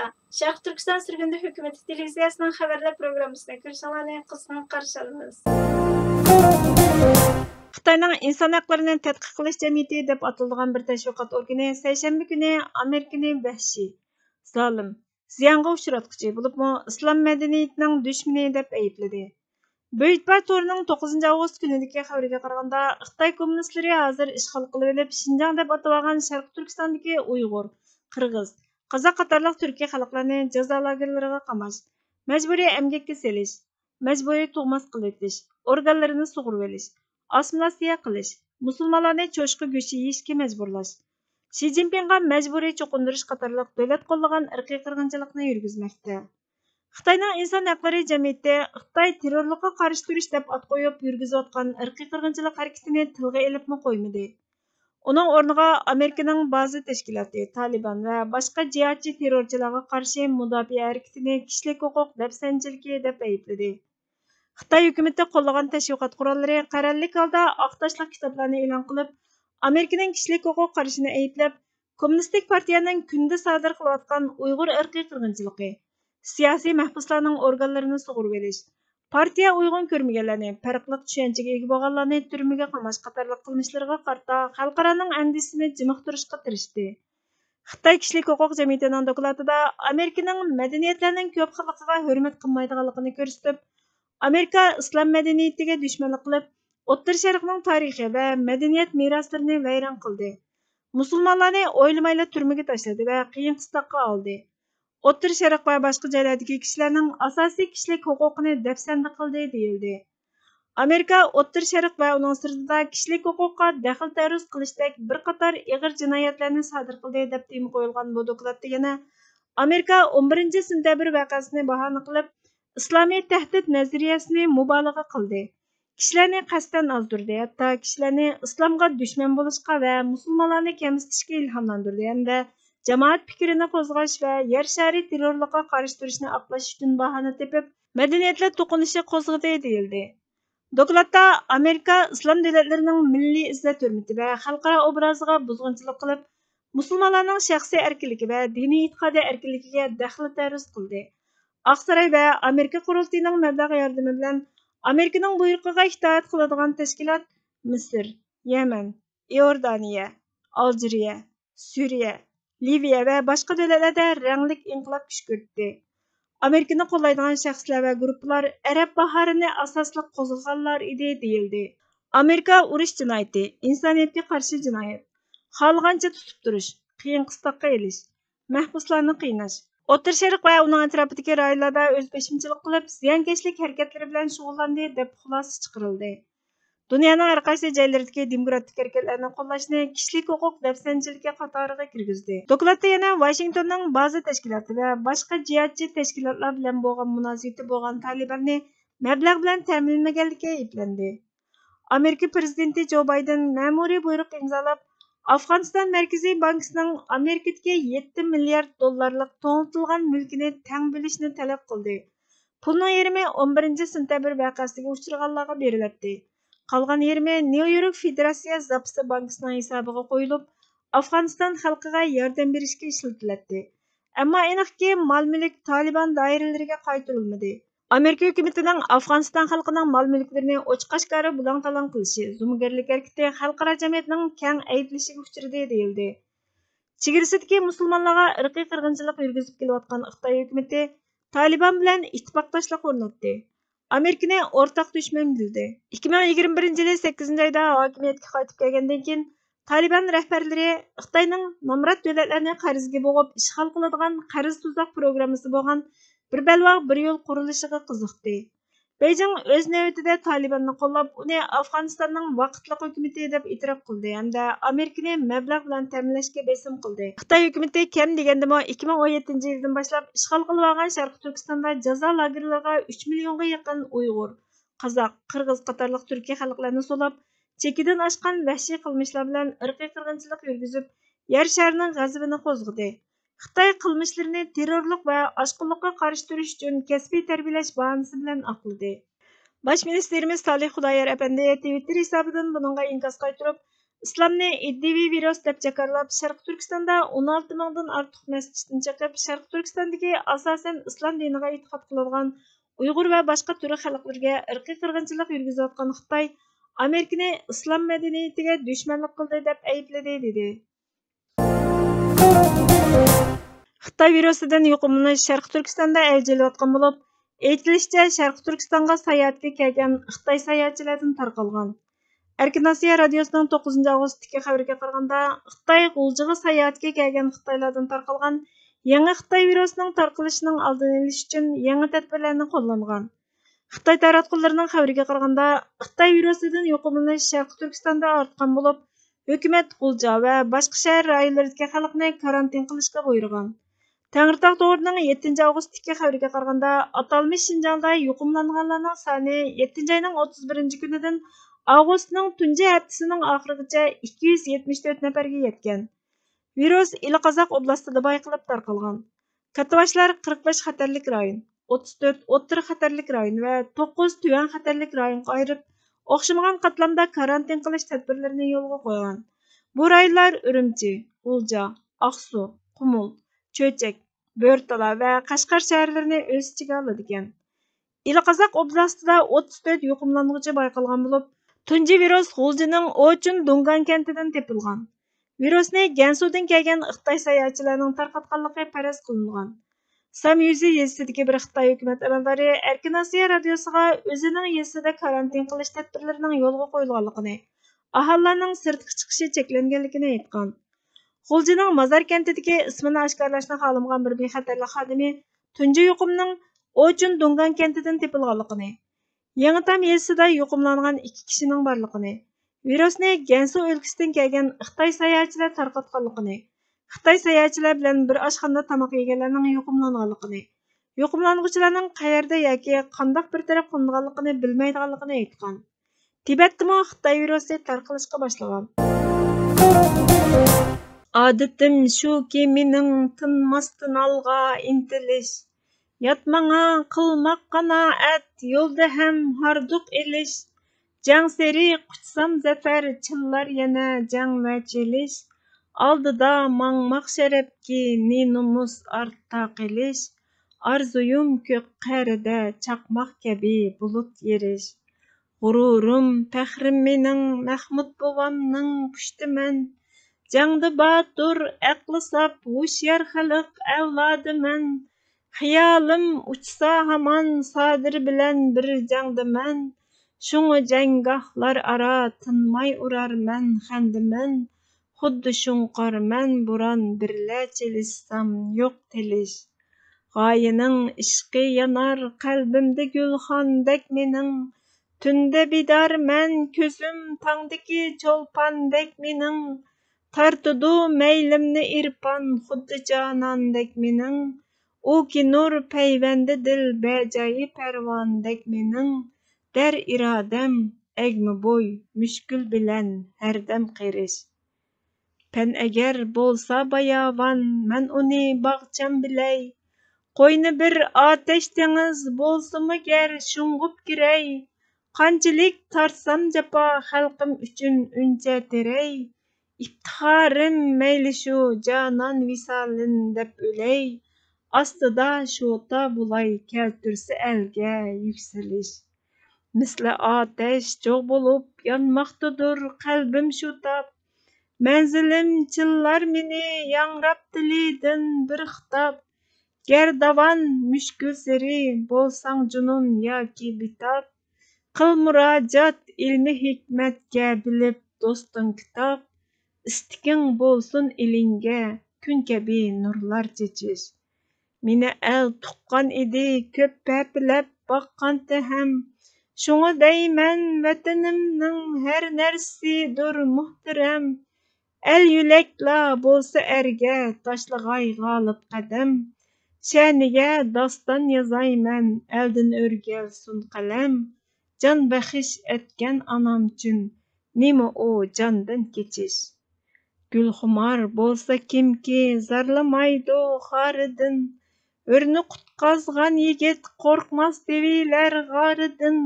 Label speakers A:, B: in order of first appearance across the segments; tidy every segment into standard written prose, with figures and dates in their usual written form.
A: Merhaba. Şarkı Türkistan Sürgünde Hükümeti Televiziyasının haberler programısına görüşenlerine kısmen karşı alınız. Xitayning inson haqlarini tadqiq qilish jamiyati deb ataladigan bir tashviqot organi seshanba kuni Amerikani vahshiy, zolim, ziyonga uchratquchi bo'libmi islom madaniyatining dushmani deb aybladi. Buyitbar to'rining 9 avgust kunidagi xabariga qaraganda, Xitoy kommunistlari hozir ishg'ol qilib olib, Shinjang deb atalgan Sharq Turkistondagi Uyg'ur, Qirg'iz, Qozoq qatorliq Turkiy xalqlarni jazo lagerlariga qamash, majburiy emgakka selish, majburiy tug'mas qilitish, organlarini sug'urib olish, assimilyatsiya qilish, musulmonlarni cho'chqa go'shti yeyishga majburlash, Shi Jinpingga majburiy cho'qindirish qatorliq davlat qo'llagan irqiy qirg'inchilikni yurgizmoqda. Xitoyning inson haqlari jamiyati Xitoy terrorlikqa qarshi turish deb at qo'yib yurgizayotgan irqiy qirg'inchilik harakatini tilga ilibmi qo'ymadi. Uning o'rniga Amerikaning ba'zi tashkiloti, Taliban va boshqa jihadchi terrorchilarga qarshi mudofaa harakatini kishilik huquq dafsanchiligi deb aybladi. Xitoy hukumati qo'llagan tashviqot qurollari qarorlik holda oqtashliq kitoblarni e'lon qilib, Amerikaning kishilik huquq qarashini ayblab, kommunistik partiyaning kunda sodir qilayotgan Uyg'ur irqiy qirg'inchiligi, siyosiy mahbuslarning organlarini sug'urib olish, partiya uyg'un ko'rmaganlarni, farqli tushunchaga ega bo'lganlarni turmaga qamash qatorliq qilmishlariga qarata xalqaroning andisini jimiqtirishga tirishdi. Xitoy kishilik huquq jamiyatining dokladida Amerikaning madaniyatlarning ko'p xilligiga hurmat qilmaydiganligini ko'rsatib, Amerika islom madaniyatiga dushmanlik qilib, O'rta Sharqning tarixi va madaniyat meroslarini vayron qildi. Musulmonlarni o'ylamayla turmaga tashladi va qiyin qistoqqa oldi. O'rta Sharq va boshqa joylardagi kishilarning asosiy kishilik huquqini dafsanda qildi deyildi. Amerika O'rta Sharq va uning sirtida kishilik huquqqa daxl taruz qilishdek bir qator ig'ir jinoyatlarni sodir qildi deb tema qo'yilgan bu dokladda yana Amerika 11-sentabr voqeasini bahona qilib, islomiy tahdid nazariyasini mubolag'a qildi. Kishilarni qasddan ozdirdi, hatto kishilarni islomga dushman bo'lishga va musulmonlarni kamsitishga ilhomlantirdi hamda jamoat fikrini qo'zg'ash va yer shari terrorlikqa qarshi turishni oqlash uchun bahona tepib, madaniyatlar to'qinishi qo'zg'adi deyildi. Dokladda Amerika islom davlatlarining milliy izzat hurmati va xalqaro obraziga buzg'unchilik qilib, musulmonlarning shaxsiy erkinligi va diniy e'tiqodi erkinligiga daxl taruz qildi. Oqsaroy va Amerika qurultiyining mablag' yordami bilan Amerikaning buyrug'iga itoat qiladigan tashkilot Misr, Yaman, Iordaniya, Aljeriya, Suriya, Liviya va boshqa davlatlarda ranglik inqilob kuch ko'rsatdi. Amerikani qo'llaydigan shaxslar va guruhlar Arab bahorini asosli qo'zg'aganlar edi deyildi. Amerika urush jinoyati, insoniyatga qarshi jinoyat, xohlagancha tutib turish, qiyin qistoqqa elish, mahbuslarni qiynash, O'rta Sharq va uning atrofidagi rayonlarda o'zboshimchilik qilib, ziyonkashlik harakatlari bilan shug'ullandi deb xulosa chiqarildi. Dunyoning har qaysi joylaridagi demokratik harakatlarni qo'llashni kishilik huquq dafsanchiligi qatoriga kirgizdi. Dokladda yana Washingtonning ba'zi tashkiloti va boshqa jihadchi tashkilotlar bilan bo'lgan munosabati bo'lgan Talibanni mablag' bilan ta'minlamaganligi ayblandi. Amerika prezidenti Jo Bayden ma'muriy buyruq imzolab, Afg'oniston Markaziy bankisining Amerikadagi 7 milliard dollarlik to'ntilgan mulkini tang bo'lishni talab qildi. Pulning yarmi 11-sentabr voqeasiga uchraganlarga beriladi. Qolgan yarmi Nyu-York Federatsiya zapisi bankisining hisobiga qo'yilib, Afg'oniston xalqiga yordam berishga ishlatiladi. Ammo aniqki, mol-mulk Taliban doiralariga qaytarilmadi. Amerika hukumatining Afg'oniston xalqining mol-mulklarini ochiq-oshkora bulang-talang qilishi, zo'mgarlik harakati xalqaro jamiyatning keng ayblashiga uchradi deyildi. Chegarasidagi musulmonlarga irqiy qirg'inchilik yurgizib kelayotgan Xitoy hukumati Taliban bilan ittifoqdoshlik o'rnatdi. Amerikani o'rtaq dushman bildi. 2021-yil 8-oyda hokimiyatga qaytib kelgandan keyin Taliban rahbarlari Xitoyning nomrod davlatlarni qarzga bo'g'ib ishg'ol qiladigan qarz tuzoq programmasi bo'lgan bir balvoq bir yo'l qurilishiga qiziqdi. Beijing o'z navbatida Talibanni qo'llab, uni Afg'onistonning vaqtli hukumati deb e'tirof qildi hamda Amerikani mablag' bilan ta'minlashga besim qildi. Xitoy hukumati kam degandimi 2017-yildan boshlab ishg'ol qilib olgan Sharq Turkistonda jazo lagerlariga 3 millionga yaqin Uyg'ur, Qozoq, Qirg'iz qatorliq Turkiy xalqlarni so'lab, chekidan oshgan vahshiy qilmishlar bilan irqiy qirg'inchilik yurgizib, yer sharining g'azabini qo'zg'adi. Xitoy qilmishlarini terrorlik va oshqunlikqa qarshi turish uchun kasbiy tarbiyalash bahonasi bilan oqladi. Bosh ministerimiz Salih Xudoyor apandi Twitter hisobidan buningga inkos qaytarib, İslamni iddivi virus deb jakarlab, Sharq Turkistonda 16 mingdan ortiq masjiddan chiqib, Sharq Turkistondagi asosan islom diniga e'tiqod qiladigan Uyg'ur va boshqa turk xalqlarga irqiy qirg'inchilik yurgizayotgan Xitoy Amerikani islom madaniyatiga dushmanlik qildi deb aybladi dedi. Xitoy virusidan yuqumlanish Sharq Turkistonda avjilayotgan bo'lib, aytilishicha Sharq Turkistonga sayohatga kelgan Xitoy sayohatchilardan tarqalgan. Erkin Asiya radiosining 9 avgustdagi xabariga qaraganda, Xitoy G'uljiga sayohatga kelgan Xitoylardan tarqalgan yangi Xitoy virusining tarqalishining oldini olish uchun yangi tadbirlarni qo'llangan. Xitoy taratqullarining xabariga qaraganda, Xitoy virusidan yuqumlanish Sharq Turkistonda ortgan bo'lib, hukumat G'ulja va boshqa shahar rayonlaridagi xalqni karantin qilishga buyurgan. Tengritog' to'g'rining 7 avgustdagi xabariga qaraganda, atalmish Şinjan'da yuqumlanganlarning soni 7 oyning 31 kunidan avgustning tunji haftasining oxirigacha 274 nafarga yetgan. Virus Iliqozoq oblastida bayqalib tarqalgan. Katavashlar 45 xatarlik rayon, 34 o'rta xatarlik rayon va 9 tuvan xatarlik rayonga ayirib, o'xshamagan qatlamda karantin qilish tadbirlarini yo'lga qo'ygan. Bu rayonlar Urumchi, G'ulja, Aqsu, Qumul, Cho'chak, Bo'rtala va Qashqar shaharlarini o'z ichiga oladi ekan. Iliqozoq oblastida 34 yuqumlanuvchi bayqalgan bo'lib, tunji virus G'uljining Ochun Dungan kentidan tepilgan. Virusni Gansudan kelgan Xitoy sayohatchilarining tarqatganligi faraz qilingan. Samyuzi yezisidagi bir Xitoy hukumat amaldori Erkin Asiya radiosiga o'zining yezisida karantin qilish tadbirlarining yo'lga qo'yilganligini, aholining sirtqa chiqishi cheklanganligini aytgan. G'uljining Mazar kentidagi ismini oshkorlashni xohlamagan bir bexatarlik xodimi tunji yuqumning Ochun Dungan kentidan tepilganligini, Yangitam yezisida yuqumlangan 2 kishining borligini, virusni Gansu o'lkasidan kelgan Xitoy sayohatchilar tarqatganligini, Xitoy sayohatchilar bilan bir oshxonada tamoq yeganlarning yuqumlanganligini, yuqumlanuvchilarning qayerda yoki qandoq bir taraf qilinganligini bilmaydiganligini aytgan. Tibetdami Xitoy virusi tarqalishga boshlagan. Odatim shuki mening tinmasdan alg'a intilish. Yatmana qilmaq qanoat, yo'lda ham harduq elish. Jang seri quchsam zafar, chillar yana jang va chelish. Oldida mangmaq sharafki, ne nomus ortda qilish. Arzuyum ko'k qa'rida chaqmoq kabi bulut yerish. G'ururum, faxrim mening Mahmud bobomning pushtiman. Jangda batur, aqli sop, hushyor xalq avlodiman. Xiyolim uchsa hamon Sodir bilan bir jangdaman. Şuңu janggohlar aro tinmay urarman xandiman. Xuddi shunqorman buron birla chelishsam yo'q telish. G'oyining ishqi yonar qalbimda gulxondek mening. Tunda bidorman ko'zim tongdagi cho'lpondek mening. Tartudu meylimni irpon xuddi jonondek mening. O ki nur peyvende dil becayi pervandek mening. Der iradem egmi boy müşkül bilen herdem qerish. Pen eger bolsa bayavan men uni bağçam biley. Qo'yni bir ateş dengiz bolsumu ger şungup girey. Qanchalik tarsam japa xalqim uchun uncha terey. İftiharim meyli shu canan visalin deb o'ley. Aslida şota bulay keltirse elge yükseliş. Misli ateş çoğ bulup yanmaktadır kalbim şu tap. Menzilim çıllar meni yangrap dilidin bir xitap. Gerdavan müşkül seri bolsang junun yoki bitap. Qil muracat ilmi hikmetge bilip dostun kitap. İstiking bolsun ilinge kun kabi nurlar chechish. Meni el tuqqan idi köp pepilep baqqanti hem. Şuңa deymen vatanimning her narsidir muhterem. El yülekla bolsa erge taşlagay g'olib qadam. Şaniga doston yazayman elden o'rgelsin qalam. Can baxish etgan anam uchun nima o jondan kechish. Gulxumor bolsa kimki zarlamaydi xoridan. O'rni qutqazgan yigit qo'rqmas devilar g'oridan.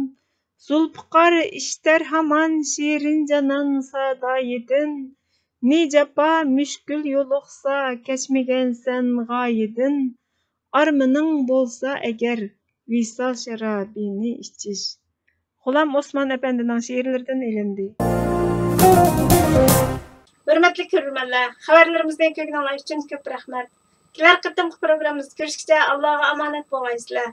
A: Zulpuqar işter haman şirin canan sadayidin. Ni japa müşkül yoluqsa keçmegen sen gayidin. Armının bolsa eger visal şarabini içiş. Gulam Osman Efendi'nin şiirlerinden elindi. Hürmetli körürmenler, haberlerimizden kökden için köp rahmet. Kiler kıttım programımız görüşkice Allah'a emanet boğaysızlar.